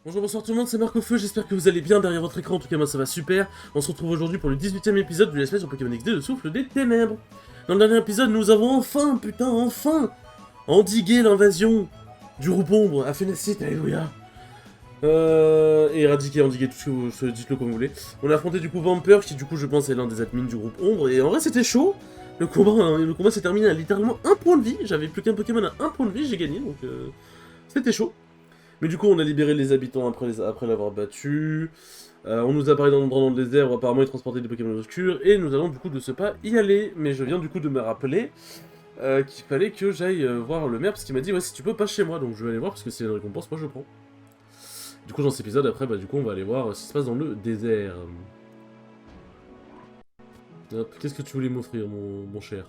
Bonjour, bonsoir tout le monde, c'est Marc au Feu, j'espère que vous allez bien derrière votre écran, en tout cas moi ça va super. On se retrouve aujourd'hui pour le 18ème épisode du Let's Play sur Pokémon XD, le souffle des ténèbres. Dans le dernier épisode, nous avons enfin, putain, enfin endigué l'invasion du groupe ombre à Phénacite, alléluia. Et éradiqué, endigué, tout ce que vous dites-le comme vous voulez. On a affronté du coup Vampire, qui du coup je pense est l'un des admins du groupe ombre, et en vrai c'était chaud. Le combat s'est terminé à littéralement 1 point de vie, j'avais plus qu'un Pokémon à 1 point de vie, j'ai gagné, donc c'était chaud. Mais du coup, on a libéré les habitants après l'avoir battu. On nous a parlé d'un endroit dans le désert où apparemment ils transportaient des Pokémon obscurs. Et nous allons du coup de ce pas y aller. Mais je viens du coup de me rappeler qu'il fallait que j'aille voir le maire. Parce qu'il m'a dit, ouais, si tu peux, passe chez moi. Donc je vais aller voir parce que c'est une récompense, moi je prends. Du coup, dans cet épisode, après, bah du coup, on va aller voir ce qui se passe dans le désert. Hop, qu'est-ce que tu voulais m'offrir, mon cher?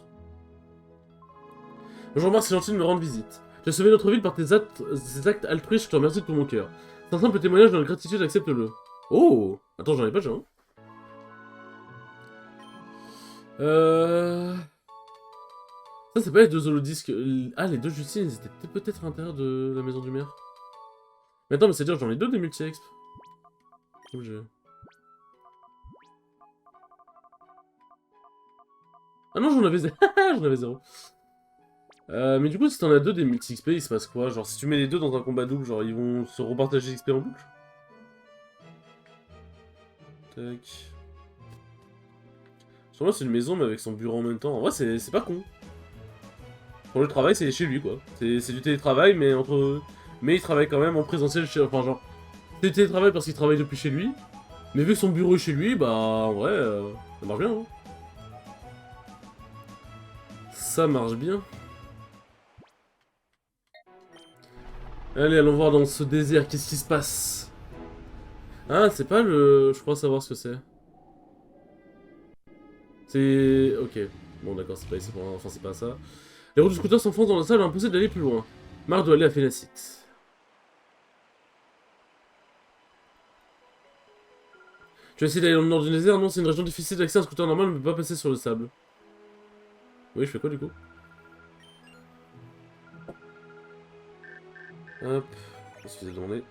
Bonjour Marc, c'est gentil de me rendre visite. Tu as sauvé notre ville par tes actes altruistes, je te remercie de tout mon cœur. C'est un simple témoignage de notre gratitude, accepte-le. Oh! Attends, j'en ai pas déjà, hein. Ça, c'est pas les deux holodisques. Ah, les deux Justine, ils étaient peut-être à l'intérieur de la maison du maire. Mais attends, mais c'est-à-dire j'en ai deux des multi-exp. Où j'ai... Ah non, j'en avais zéro. J'en avais zéro. Mais du coup, si t'en as deux des multi-XP, il se passe quoi? Genre, si tu mets les deux dans un combat double, genre, ils vont se repartager l'XP en boucle? Tac. Sur moi, c'est une maison, mais avec son bureau en même temps. En vrai, c'est pas con. Pour le travail, c'est chez lui, quoi. C'est du télétravail, mais mais il travaille quand même en présentiel chez... Enfin, genre... C'est du télétravail parce qu'il travaille depuis chez lui. Mais vu que son bureau est chez lui, bah, en vrai, ça marche bien, hein. Ça marche bien. Allez, allons voir dans ce désert, qu'est-ce qui se passe? Ah, c'est pas le... Je crois savoir ce que c'est. C'est... Ok. Bon, d'accord, c'est pas... Enfin, c'est pas ça. Les roues du scooter s'enfoncent dans la salle, impossible d'aller plus loin. Marc doit aller à Phénacite. Tu vas essayer d'aller dans le nord du désert? Non, c'est une région difficile d'accès. Un scooter normal ne peut pas passer sur le sable. Oui, je fais quoi du coup? Hop. Qu'est-ce que vous avez demandé?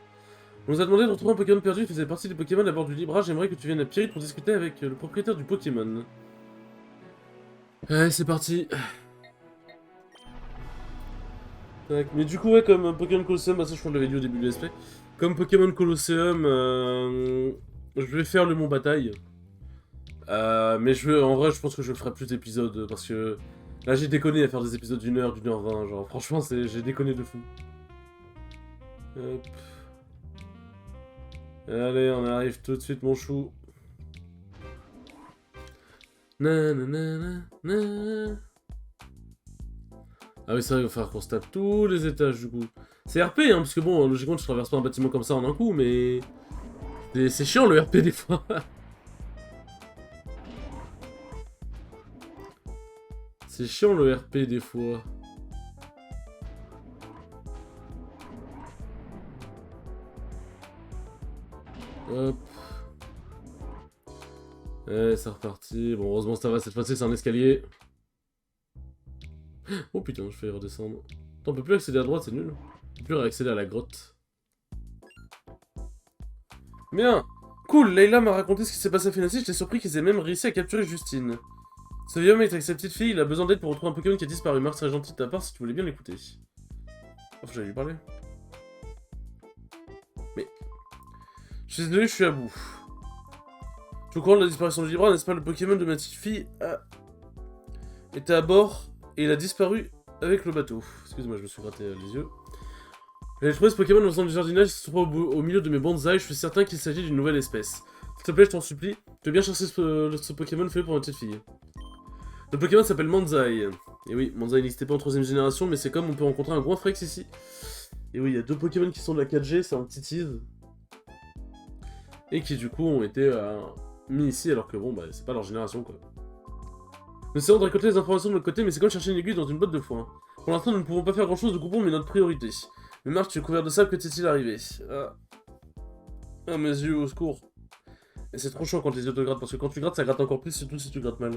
On nous a demandé de retrouver un Pokémon perdu qui faisait partie des Pokémon à bord du Libra. J'aimerais que tu viennes à Pierre pour discuter avec le propriétaire du Pokémon. Ouais, c'est parti. Tac. Mais du coup, ouais, comme Pokémon Colosseum, bah ça je crois que je l'avais dit au début du SP. Comme Pokémon Colosseum, je vais faire le Mont Bataille. Mais en vrai, je pense que je ferai plus d'épisodes parce que là j'ai déconné à faire des épisodes d'une heure 20, genre franchement j'ai déconné de fou. Hop. Allez, on arrive tout de suite mon chou. Nanana. Ah oui, c'est vrai, il va falloir qu'on se tape tous les étages du coup. C'est RP, hein, parce que bon, logiquement, tu traverses pas un bâtiment comme ça en un coup, mais... C'est chiant le RP des fois. C'est chiant le RP des fois. Hop. Ouais, c'est reparti. Bon, heureusement ça va, cette fois-ci c'est un escalier. Oh putain, je fais redescendre. Attends, on peut plus accéder à droite, c'est nul. On peut plus accéder à la grotte. Bien. Cool, Layla m'a raconté ce qui s'est passé à Phénacite, j'étais surpris qu'ils aient même réussi à capturer Justine. Ce vieux homme est avec sa petite fille, il a besoin d'aide pour retrouver un Pokémon qui a disparu. Marc serait gentil de ta part si tu voulais bien l'écouter. Oh, faut que j'allais lui parler. Mais... Je suis désolé, je suis à bout. Tu es au courant de la disparition de Libra, n'est-ce pas? Le Pokémon de ma petite fille était à bord et il a disparu avec le bateau. Excuse-moi, je me suis gratté les yeux. J'ai trouvé ce Pokémon au centre du jardinage, il se trouve au milieu de mes bonsaïs, je suis certain qu'il s'agit d'une nouvelle espèce. S'il te plaît, je t'en supplie, tu veux bien chercher ce Pokémon fait pour ma petite fille. Le Pokémon s'appelle Manzai. Et oui, Manzai n'existait pas en 3ème génération, mais c'est comme on peut rencontrer un Goinfrex ici. Et oui, il y a deux Pokémon qui sont de la 4G, c'est un Titise. Et qui du coup ont été mis ici, alors que bon, bah c'est pas leur génération quoi. Nous essayons de récolter les informations de notre côté, mais c'est comme chercher une aiguille dans une botte de foin. Pour l'instant, nous ne pouvons pas faire grand chose de groupon, mais notre priorité. Mais Marc, tu es couvert de sable, que t'est-il arrivé? Ah, mes yeux, au secours. Et c'est trop chaud quand les yeux te grattent, parce que quand tu grattes, ça gratte encore plus, surtout si tu grattes mal.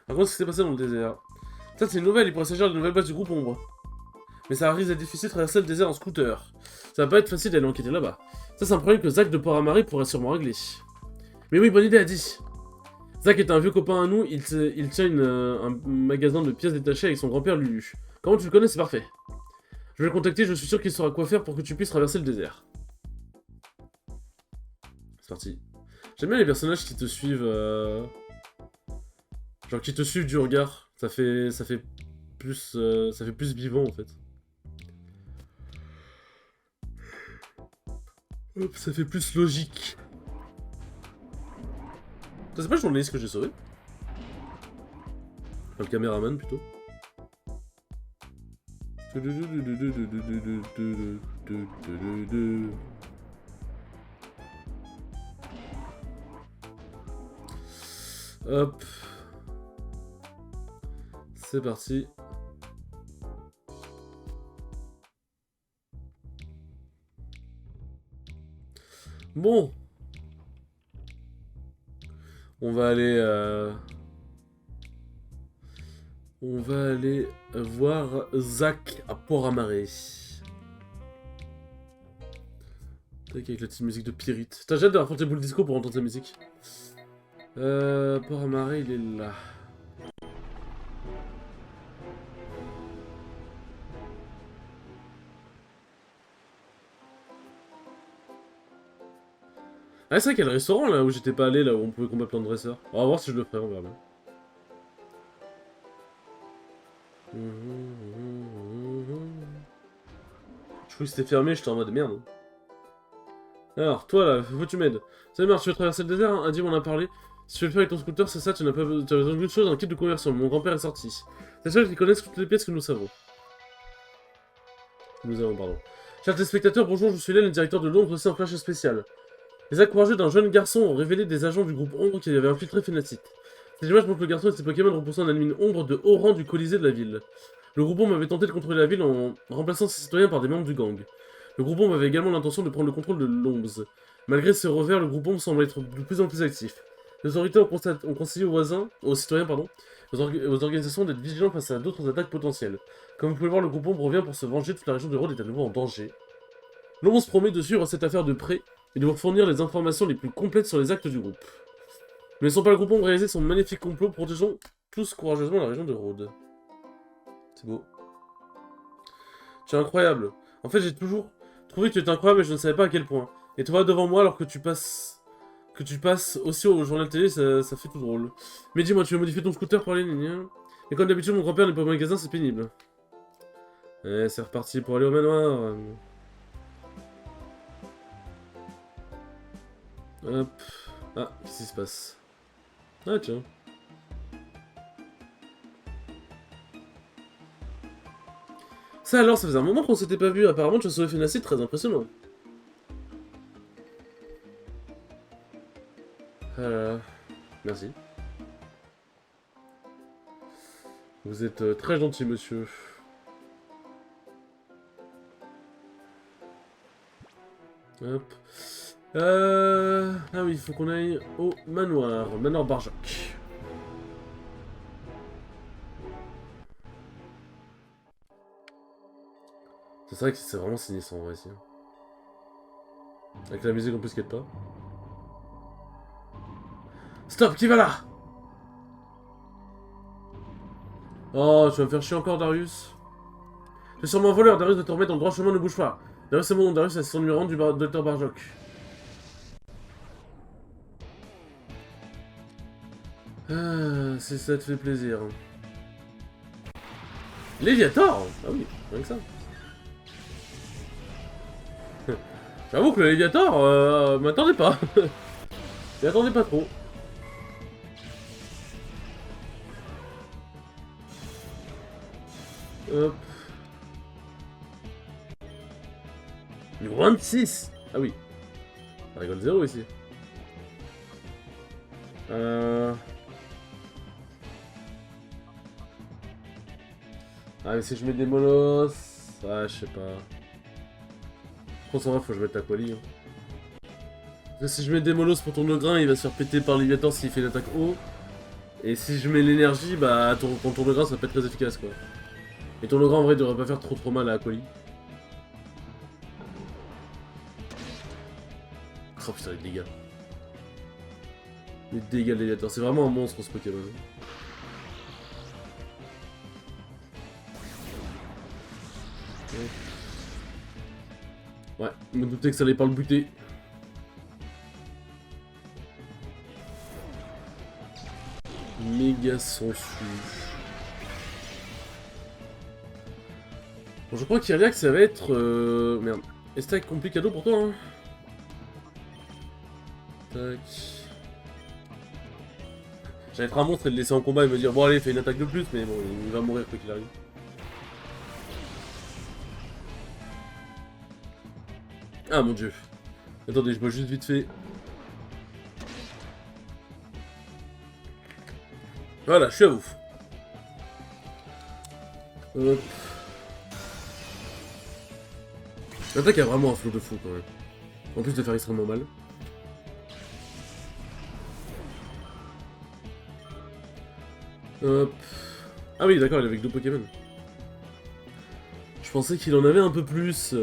Par contre, ce qui s'est passé dans le désert. Ça, c'est une nouvelle, il pourrait s'agir d'une nouvelle base du groupe ombre. Mais ça risque d'être difficile de traverser le désert en scooter. Ça va pas être facile d'aller enquêter là-bas. Ça, c'est un problème que Zach de Port-à-Marie pourrait sûrement régler. Mais oui, bonne idée, a dit. Zach est un vieux copain à nous, il tient un magasin de pièces détachées avec son grand-père Lulu. Comment tu le connais, c'est parfait. Je vais le contacter, je suis sûr qu'il saura quoi faire pour que tu puisses traverser le désert. C'est parti. J'aime bien les personnages qui te suivent... Genre qui te suivent du regard. Ça fait plus vivant en fait. Hop, ça fait plus logique. Ça, c'est pas le journaliste que j'ai sauvé. Enfin, le caméraman plutôt. Hop. C'est parti. Bon. On va aller voir Zach à Port-à-Marie. Avec la petite musique de Pyrite. T'as hâte d'avoir Boule Disco pour entendre sa musique. Port-à-Marie, il est là. Ah, c'est vrai qu'il y a le restaurant là où j'étais pas allé, là où on pouvait combattre plein de dresseurs. On va voir si je le ferai, on verra bien. Je crois que c'était fermé, j'étais en mode merde. Alors, toi là, faut que tu m'aides. Salut Marc, tu veux traverser le désert, hein? Adi m'en a parlé. Si tu veux le faire avec ton scooter, c'est ça, tu as besoin d'une chose, un kit de conversion. Mon grand-père est sorti. C'est sûr qu'ils connaissent toutes les pièces que nous savons. Pardon. Chers téléspectateurs, bonjour, je suis là, le directeur de Londres, c'est un flash spécial. Les courageux d'un jeune garçon ont révélé des agents du groupe Ombre qui avaient infiltré Fnatic. Cette image montre le garçon et ses Pokémon repoussant un admin Ombre de haut rang du Colisée de la ville. Le groupe Ombre avait tenté de contrôler la ville en remplaçant ses citoyens par des membres du gang. Le groupe Ombre avait également l'intention de prendre le contrôle de Lombs. Malgré ce revers, le groupe Ombre semble être de plus en plus actif. Les autorités ont conseillé aux citoyens, aux organisations d'être vigilants face à d'autres attaques potentielles. Comme vous pouvez le voir, le groupe Ombre revient pour se venger, toute la région de Rhodes est à nouveau en danger. Lombs promet de suivre cette affaire de près et de vous fournir les informations les plus complètes sur les actes du groupe. Ne laissons pas le groupe Ombre réaliser son magnifique complot, protégeons tous courageusement la région de Rhodes. C'est beau. Tu es incroyable. En fait, j'ai toujours trouvé que tu étais incroyable, mais je ne savais pas à quel point. Et tu vois devant moi alors que tu passes aussi au journal télé, ça fait tout drôle. Mais dis-moi, tu veux modifier ton scooter pour aller, gna. Et comme d'habitude, mon grand-père n'est pas au magasin, c'est pénible. Eh, c'est reparti pour aller au manoir. Hop. Ah, qu'est-ce qui se passe? Ah, tiens. Ça alors, ça faisait un moment qu'on s'était pas vu. Apparemment, tu as sauvé Fnatic, très impressionnant. Merci. Vous êtes très gentil, monsieur. Hop. Ah oui, il faut qu'on aille au manoir. Manoir Barjac. C'est vrai que c'est vraiment sinistre en vrai ici. Avec la musique en plus qui est pas. Stop, qui va là? Oh, tu vas me faire chier encore, Darius. Tu es sûrement un voleur, Darius va te remettre dans le droit chemin, ne bouge pas. Darius, c'est bon, Darius, c'est son numéro 1 du Dr Barjac. Ah, si ça te fait plaisir. Léviator? Ah oui, rien que ça. J'avoue que le Léviator, m'attendais pas. M'attendais pas trop. Hop. Niveau 26. Ah oui. Ça rigole zéro ici. Ah mais si je mets des molosses... Ah je sais pas. Je pense en vrai faut que je mette la quali. Hein. Parce que si je mets des molosses pour ton grain, il va se faire péter par Léviator s'il fait une attaque haut. Et si je mets l'énergie, bah ton tour de grain ça va pas être très efficace quoi. Et ton ogre en vrai devrait pas faire trop mal à Aquali. Oh putain, les dégâts. Les dégâts de l'élévateur. C'est vraiment un monstre ce Pokémon. Ouais, je me doutais que ça allait pas le buter. Méga sensu. Bon, je crois qu'Iriax ça va être... Merde. Est-ce complicado pour toi hein. Tac. J'allais être un monstre et le laisser en combat et me dire bon allez fais une attaque de plus mais bon il va mourir quoi qu'il arrive. Ah mon dieu. Attendez je bois juste vite fait. Voilà je suis à vous. Hop. L'attaque a vraiment un flow de fou quand même. En plus de faire extrêmement mal. Hop. Ah oui, d'accord, il est avec deux Pokémon. Je pensais qu'il en avait un peu plus.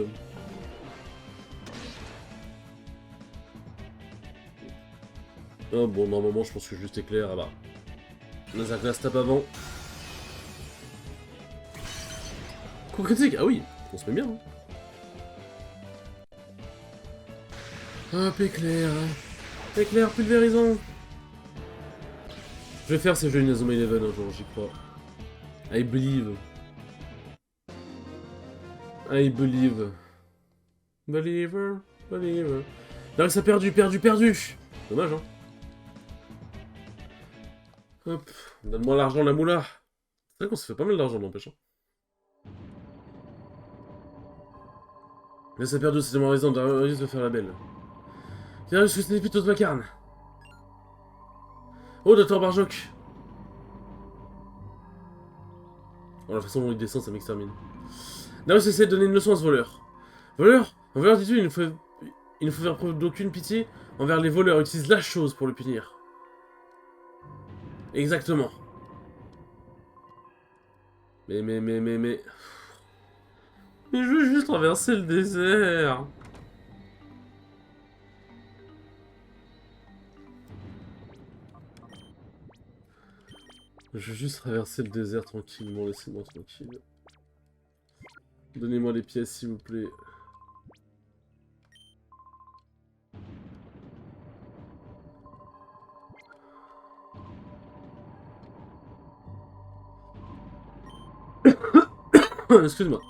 Ah bon, normalement, je pense que juste éclair. Ah bah. Laser Glace tape avant. Coup critique. Ah oui, on se met bien. Hein. Hop, éclair. Éclair pulvérisant. Je vais faire ces jeux Inazuma Eleven un jour, j'y crois. I believe. I believe. Believer, believer. Dark a perdu. Dommage, hein. Hop, donne-moi l'argent, la moula. C'est vrai qu'on se fait pas mal d'argent, n'empêche. Laisse a perdu, c'était mon raison de faire la belle. Tiens, je suis Snipitos Vacarne. Oh, Dr. Barjoc. Oh, la façon dont il descend, ça m'extermine. Darius essaie de donner une leçon à ce voleur. Voleur? Un voleur, dis-tu, il ne faut faire preuve d'aucune pitié envers les voleurs. Utilise la chose pour le punir. Exactement. Mais... Mais je veux juste traverser le désert. Je veux juste traverser le désert tranquillement, laissez-moi tranquille. Donnez-moi les pièces, s'il vous plaît. Excuse-moi.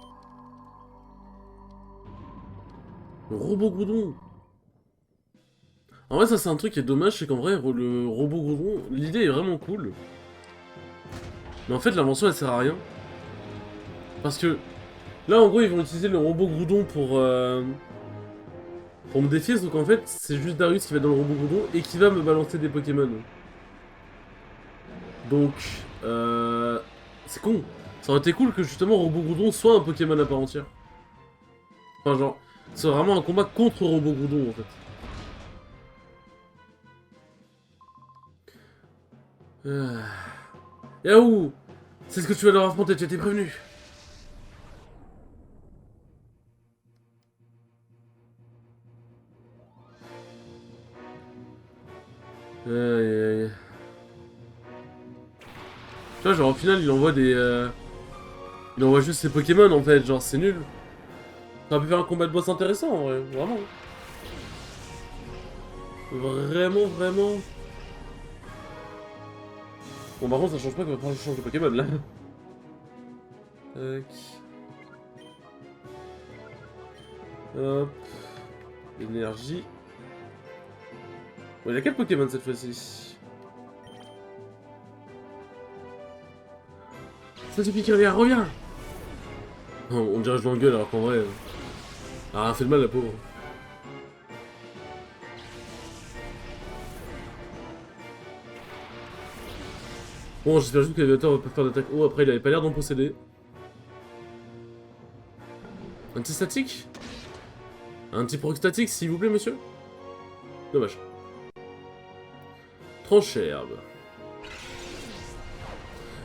Le robot Groudon. En vrai, ça c'est un truc qui est dommage, c'est qu'en vrai, le robot Groudon, l'idée est vraiment cool. Mais en fait, l'invention elle sert à rien. Parce que là, en gros, ils vont utiliser le robot Groudon pour me défier. Donc en fait, c'est juste Darius qui va dans le robot Groudon et qui va me balancer des Pokémon. Donc, c'est con. Ça aurait été cool que justement Robot Groudon soit un Pokémon à part entière. Enfin, genre, c'est vraiment un combat contre Robot Groudon en fait. Yahoo! C'est ce que tu vas leur affronter, tu étais prévenu. Aïe aïe aïe. Tu vois, genre au final, il envoie des... Il envoie juste ses Pokémon en fait, genre c'est nul. Ça aurait pu faire un combat de boss intéressant en vrai, vraiment. Vraiment. Bon par contre ça change pas que va falloir changer de Pokémon là. Tac. Hop. Énergie. Bon, il a quel Pokémon cette fois-ci? Ça suffit qu'il reviens. On dirait que je l'engueule alors qu'en vrai... Ah, fait de mal la pauvre. Bon, j'espère juste que l'élévateur va pas faire d'attaque. Oh, après il avait pas l'air d'en posséder. Anti-statique? Anti-proc-statique, s'il vous plaît, monsieur? Dommage. Tranche herbe.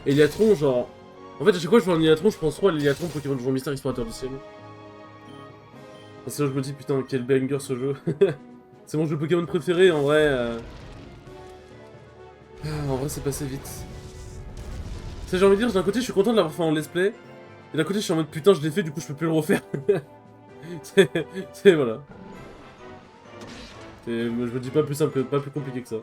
Eliatron, genre... En fait, à chaque fois que je vois un Liliatron, je pense trop à Liliatron Pokémon Jour Mystère Explorateur du Ciel. C'est là je me dis, putain, quel banger ce jeu. C'est mon jeu Pokémon préféré, en vrai. En vrai, c'est passé vite. Tu sais, j'ai envie de dire, d'un côté, je suis content de l'avoir fait en let's play, et d'un côté, je suis en mode, putain, je l'ai fait, du coup, je peux plus le refaire. Voilà. Je me dis pas plus simple, pas plus compliqué que ça.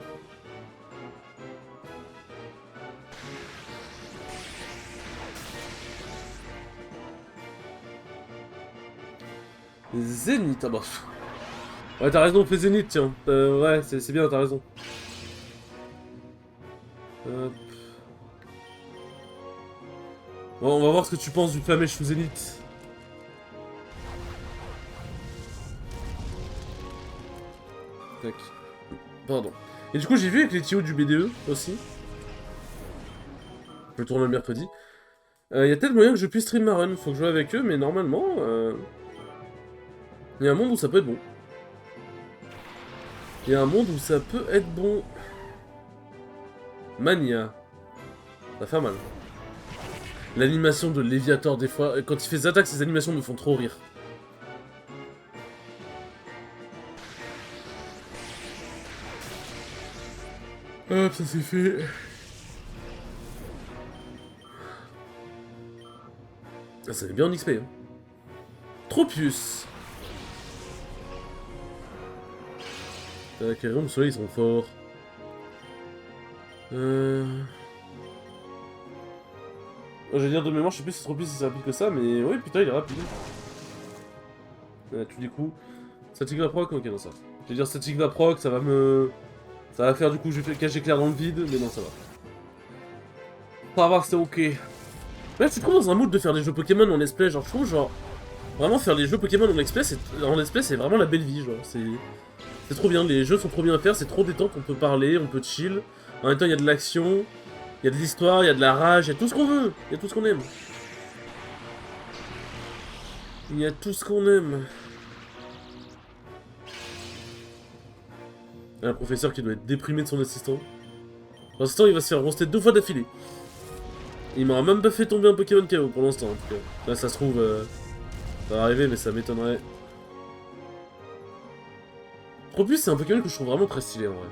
Zénith, ah bah... Ouais, t'as raison, fais Zénith, tiens. Ouais, c'est bien, t'as raison. Bon, on va voir ce que tu penses du Flamèche sous Zénith. Tac. Pardon. Et du coup, j'ai vu avec les tuyaux du BDE aussi. Je tourne le mercredi. Y a peut-être moyen que je puisse stream ma run. Faut que je joue avec eux, mais normalement... Il y a un monde où ça peut être bon. Il y a un monde où ça peut être bon. Mania. Ça fait mal. L'animation de Léviator, des fois, quand il fait des attaques, ces animations me font trop rire. Hop, ça c'est fait. Ah, ça va bien en XP. Hein. Tropius. Tac, les rayons de soleil, ils sont forts. Je vais dire de mémoire, je sais plus si Tropius c'est rapide que ça, mais oui, putain, il est rapide. Tu du coup, statique va proc, ok, non, ça. Je vais dire statique va proc, ça va me... Ça va faire du coup, je vais cacher clair dans le vide, mais non, ça va. Ça va, c'est ok. Là, je suis trop dans un mood de faire des jeux Pokémon en let's play, genre, je trouve, genre... Vraiment, faire les jeux Pokémon en let's play, c'est vraiment la belle vie, genre, c'est trop bien, les jeux sont trop bien à faire, c'est trop détente, on peut parler, on peut chill. En même temps, il y a de l'action, il y a de l'histoire, il y a de la rage, il y a tout ce qu'on veut, il y a tout ce qu'on aime. Il y a tout ce qu'on aime. Un professeur qui doit être déprimé de son assistant. L'assistant, il va se faire roaster 2 fois d'affilée. Il m'aura même pas fait tomber un Pokémon KO pour l'instant, en tout cas. Là, ça se trouve, ça va arriver, mais ça m'étonnerait. Tropius, c'est un Pokémon que je trouve vraiment très stylé, en vrai.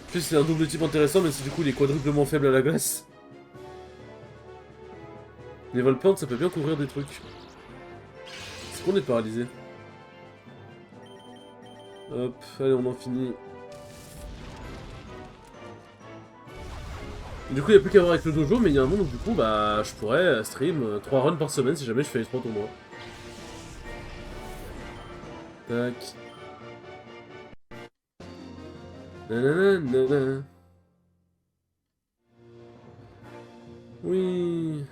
En plus, c'est un double type intéressant, mais c'est du coup, il est quadruplement faible à la glace. Les Volplantes, ça peut bien couvrir des trucs. Est-ce qu'on est paralysé? Hop, allez, on en finit. Du coup, il n'y a plus qu'à voir avec le dojo, mais il y a un monde où du coup, bah, je pourrais stream 3 runs par semaine si jamais je fais les 3 tournois. Tac. Nanana. Oui.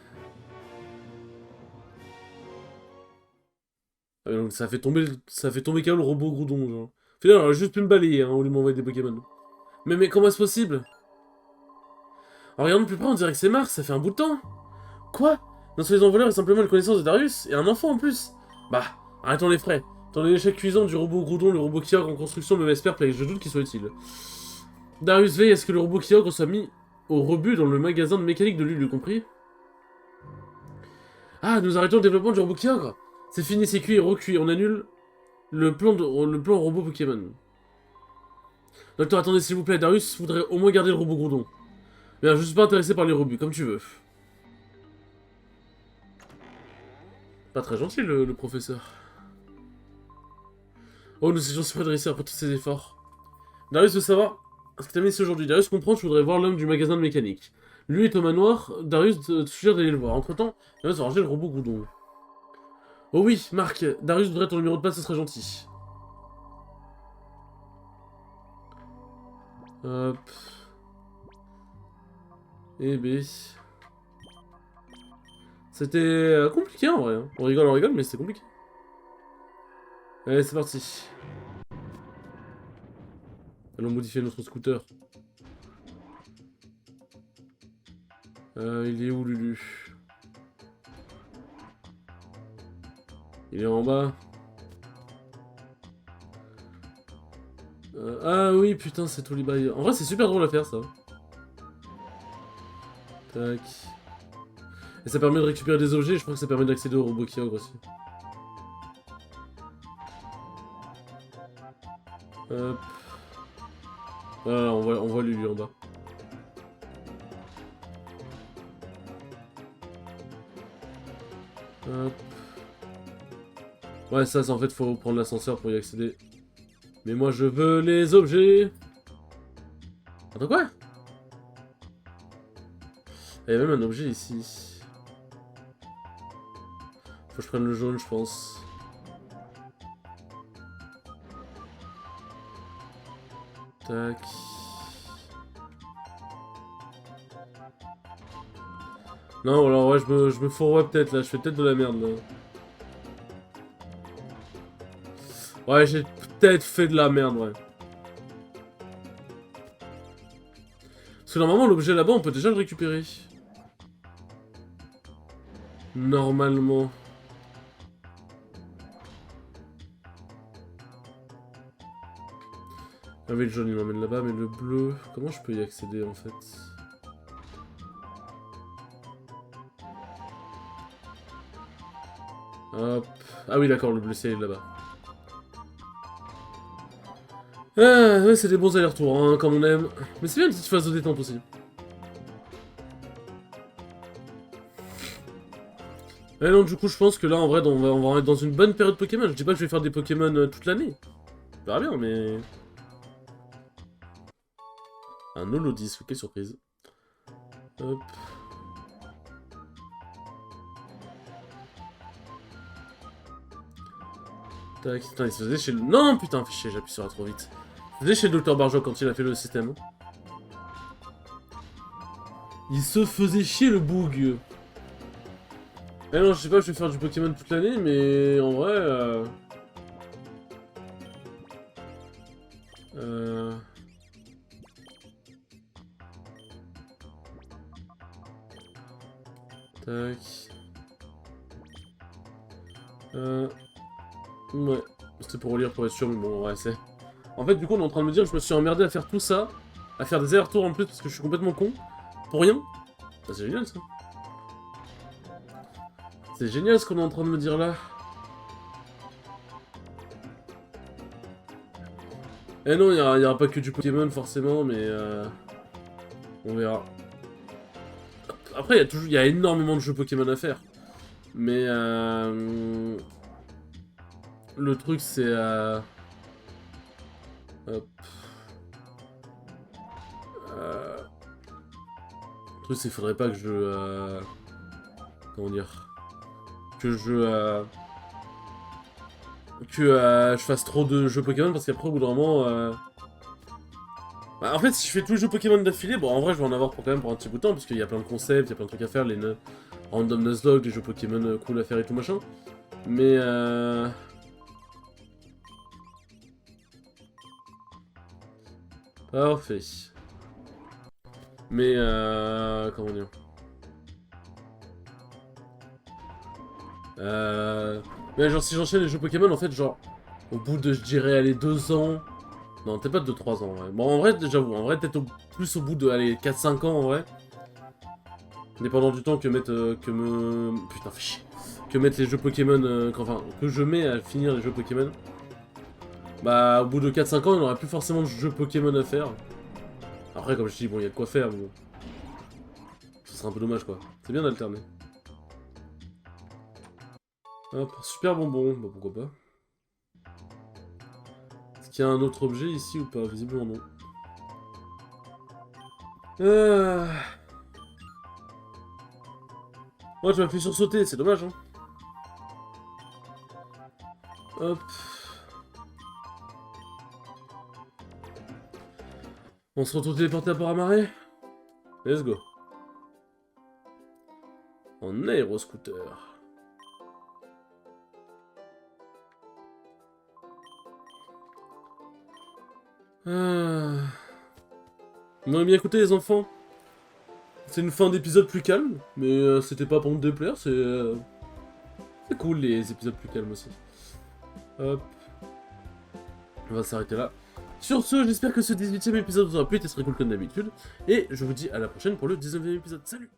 Donc ça fait tomber KO le robot Groudon, genre. Finalement, il aurait juste pu me balayer, hein, au lieu de m'envoyer des Pokémon. Mais comment est-ce possible? En regardant de plus près, on dirait que c'est Mars, ça fait un bout de temps. Quoi? Non, sur les envoleurs est simplement une connaissance de Darius, et un enfant en plus. Bah, arrêtons les frais. Dans l'échec cuisant du robot Groudon, le robot Kyogre en construction me laisse perplexe, je doute qu'il soit utile. Darius veille à ce que le robot Kyogre soit mis au rebut dans le magasin de mécanique de Lulu, compris? Ah, nous arrêtons le développement du robot Kyogre. C'est fini, c'est cuit et recuit, on annule le plan robot Pokémon. Docteur, attendez s'il vous plaît, Darius voudrait au moins garder le robot Groudon. Mais je suis pas intéressé par les rebuts, comme tu veux. Pas très gentil, le professeur. Oh, nous étions si près de réussir après tous ces efforts. Darius veut savoir ce que t'as mis ici aujourd'hui. Darius comprend, je voudrais voir l'homme du magasin de mécanique. Lui est au manoir, Darius te suggère d'aller le voir. Entre-temps, Darius va ranger le robot Groudon. Oh oui, Marc, Darius voudrait ton numéro de passe, ce serait gentil. Hop. Eh B. C'était compliqué en vrai. Hein. On rigole, mais c'était compliqué. Allez, c'est parti. Allons modifier notre scooter. Il est où, Lulu? Il est en bas. Ah oui, putain, c'est tout les bails. En vrai, c'est super drôle à faire, ça. Tac. Et ça permet de récupérer des objets, je crois que ça permet d'accéder au robot Kyogre aussi. Hop. Voilà, on voit Lulu en bas. Hop. Ouais, ça, en fait, faut prendre l'ascenseur pour y accéder. Mais moi, je veux les objets. Attends, quoi? Il y a même un objet ici. Faut que je prenne le jaune, je pense. Tac. Non, alors ouais, je me fourvoie peut-être là, je fais peut-être de la merde là. Ouais, j'ai peut-être fait de la merde, ouais. Parce que normalement, l'objet là-bas, on peut déjà le récupérer. Normalement. Ah oui, le jaune il m'emmène là-bas, mais le bleu, comment je peux y accéder en fait? Hop. Ah oui, d'accord, le bleu c'est là-bas. Ah, ouais, c'est des bons allers-retours, hein, comme on aime. Mais c'est bien une petite phase de détente aussi. Et non, du coup, je pense que là, en vrai, on va être dans une bonne période Pokémon. Je dis pas que je vais faire des Pokémon toute l'année. On verra bien, mais... Un Holodis, quelle surprise. Hop. Tac, putain, il se faisait chez le... Non, putain, fais chier, j'appuie sur A trop vite. Il se faisait chez le Dr Barjo quand il a fait le système. Il se faisait chier le boug. Eh non, je sais pas, je vais faire du Pokémon toute l'année, mais en vrai... Tac... Ouais, c'était pour relire pour être sûr, mais bon, ouais, c'est... En fait, du coup, on est en train de me dire que je me suis emmerdé à faire tout ça, à faire des allers-retours en plus parce que je suis complètement con, pour rien. Bah, c'est génial, ça. C'est génial ce qu'on est en train de me dire là. Eh non, il y aura pas que du Pokémon forcément, mais on verra. Après, il y a énormément de jeux Pokémon à faire. Mais le truc c'est... Hop. Le truc c'est qu'il faudrait pas que je... Comment dire? Que je... je fasse trop de jeux Pokémon parce qu'après au bout d'un moment... Bah, en fait si je fais tous les jeux Pokémon d'affilée, bon en vrai je vais en avoir pour quand même pour un petit bout de temps parce qu'il y a plein de concepts, il y a plein de trucs à faire, les Random Nuzlocke, les jeux Pokémon cool à faire et tout machin. Mais Parfait. Mais comment dire? Mais genre si j'enchaîne les jeux Pokémon en fait genre au bout de je dirais allez 2 ans. Non peut-être pas de 3 ans ouais. Bon en vrai j'avoue, en vrai peut-être plus au bout de allez 4-5 ans en vrai. Dépendant du temps que mettre Putain fais chier. Que mettre les jeux Pokémon enfin que je mets à finir les jeux Pokémon. Bah au bout de 4-5 ans il n'y aura plus forcément de jeux Pokémon à faire. Après comme je dis bon il y a de quoi faire mais bon. Ce serait un peu dommage quoi. C'est bien d'alterner. Hop, super bonbon, bah pourquoi pas. Est-ce qu'il y a un autre objet ici ou pas? Visiblement non. Oh, tu m'as fait sursauter, c'est dommage, hein. Hop. On se retrouve téléporté à Port-à-Marée? Let's go. En aéroscooter. Vous m'avez bien écouté les enfants. C'est une fin d'épisode plus calme, mais c'était pas pour me déplaire, c'est cool les épisodes plus calmes aussi. Hop. On va s'arrêter là. Sur ce, j'espère que ce 18ème épisode vous aura plu, et serait cool comme d'habitude. Et je vous dis à la prochaine pour le 19ème épisode. Salut!